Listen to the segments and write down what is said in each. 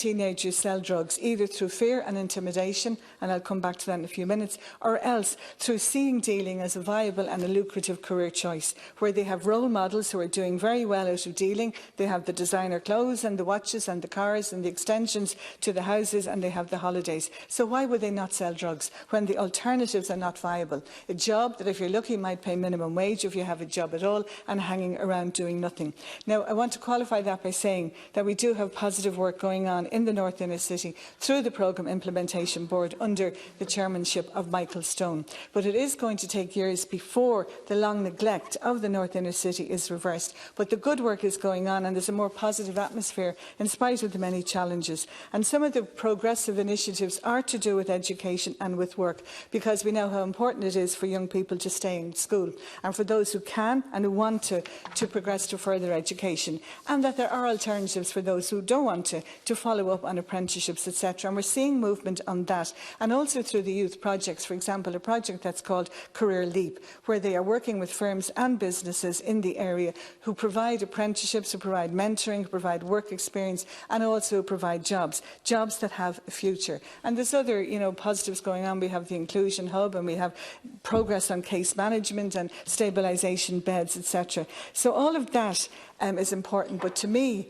teenagers sell drugs either through fear and intimidation, and I'll come back to that in a few minutes, or else through seeing dealing as a viable and a lucrative career choice, where they have role models who are doing very well out of dealing. They have the designer clothes and the watches and the cars and the extensions to the houses, and they have the holidays. So why would they not sell drugs when the alternatives are not viable? A job that, if you're lucky, might pay minimum wage if you have a job at all, and hanging around doing nothing. Now, I want to qualify that by saying that we do have positive work going on in the North Inner City through the Programme Implementation Board under the chairmanship of Michael Stone. But it is going to take years before the long neglect of the North Inner City is reversed. But the good work is going on, and there's a more positive atmosphere in spite of the many challenges. And some of the progressive initiatives are to do with education and with work, because we know how important it is for young people to stay in school, and for those who can and who want to progress to further education, and that there are alternatives for those who don't want to follow up on apprenticeships, etc. And we're seeing movement on that, and also through the youth projects. For example, a project that's called Career Leap, where they are working with firms and businesses in the area who provide apprenticeships, who provide mentoring, who provide work experience, and also provide jobs that have a future. And there's other, positives going on. We have the Inclusion Hub, and we have progress on case management and stabilisation beds, etc. So all of that is important. But to me,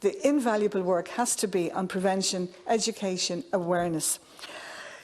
the invaluable work has to be on prevention, education, awareness.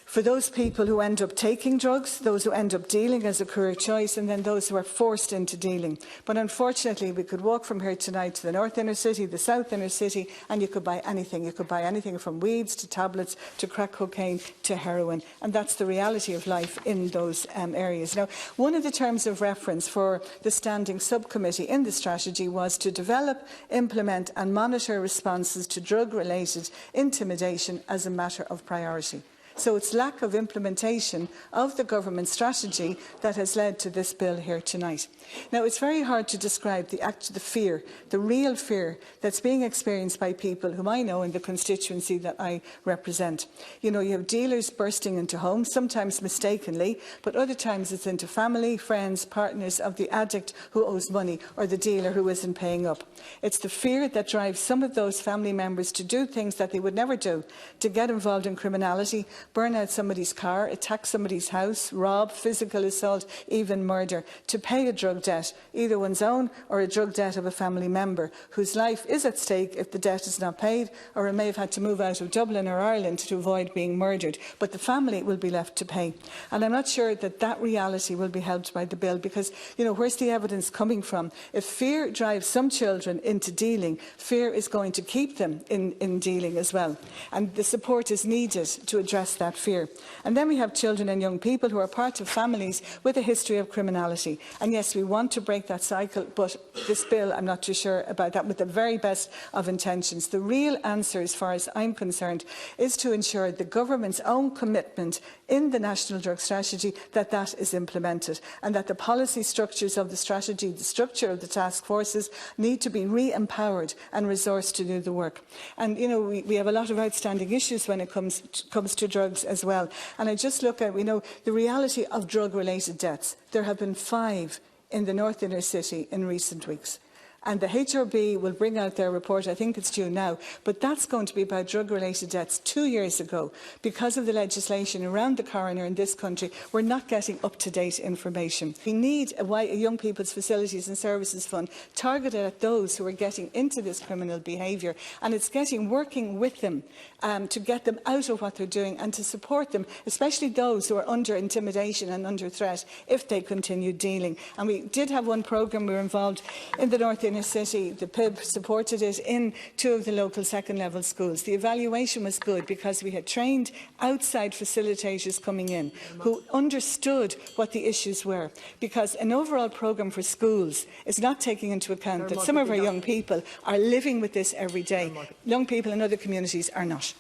For those people who end up taking drugs, those who end up dealing as a career choice, and then those who are forced into dealing. But unfortunately, we could walk from here tonight to the North Inner City, the South Inner City, and you could buy anything. You could buy anything from weeds to tablets to crack cocaine to heroin. And that's the reality of life in those areas. Now, one of the terms of reference for the standing subcommittee in the strategy was to develop, implement and monitor responses to drug-related intimidation as a matter of priority. So it's lack of implementation of the government strategy that has led to this bill here tonight. Now, it's very hard to describe the fear, the real fear that's being experienced by people whom I know in the constituency that I represent. You have dealers bursting into homes, sometimes mistakenly, but other times it's into family, friends, partners of the addict who owes money, or the dealer who isn't paying up. It's the fear that drives some of those family members to do things that they would never do, to get involved in criminality, burn out somebody's car, attack somebody's house, rob, physical assault, even murder, to pay a drug debt, either one's own or a drug debt of a family member, whose life is at stake if the debt is not paid, or it may have had to move out of Dublin or Ireland to avoid being murdered, but the family will be left to pay. And I'm not sure that that reality will be helped by the bill, because, where's the evidence coming from? If fear drives some children into dealing, fear is going to keep them in dealing as well. And the support is needed to address that fear. And then we have children and young people who are part of families with a history of criminality. And yes, we want to break that cycle, but this bill, I'm not too sure about that, with the very best of intentions. The real answer, as far as I'm concerned, is to ensure the government's own commitment in the National Drug Strategy that is implemented, and that the policy structures of the strategy, the structure of the task forces, need to be re-empowered and resourced to do the work. And, we have a lot of outstanding issues when it comes to drugs as well. And I just look at, the reality of drug-related deaths. There have been 5 in the North Inner City in recent weeks. And the HRB will bring out their report, I think it's due now, but that's going to be about drug-related deaths 2 years ago. Because of the legislation around the coroner in this country, we're not getting up-to-date information. We need a Young People's Facilities and Services Fund targeted at those who are getting into this criminal behaviour, and it's working with them to get them out of what they're doing and to support them, especially those who are under intimidation and under threat if they continue dealing. And we did have one programme. We were involved in the North Inner City. The PIB supported it in 2 of the local second-level schools. The evaluation was good because we had trained outside facilitators coming in who understood what the issues were, because an overall programme for schools is not taking into account that some of our young people are living with this every day. Young people in other communities are not.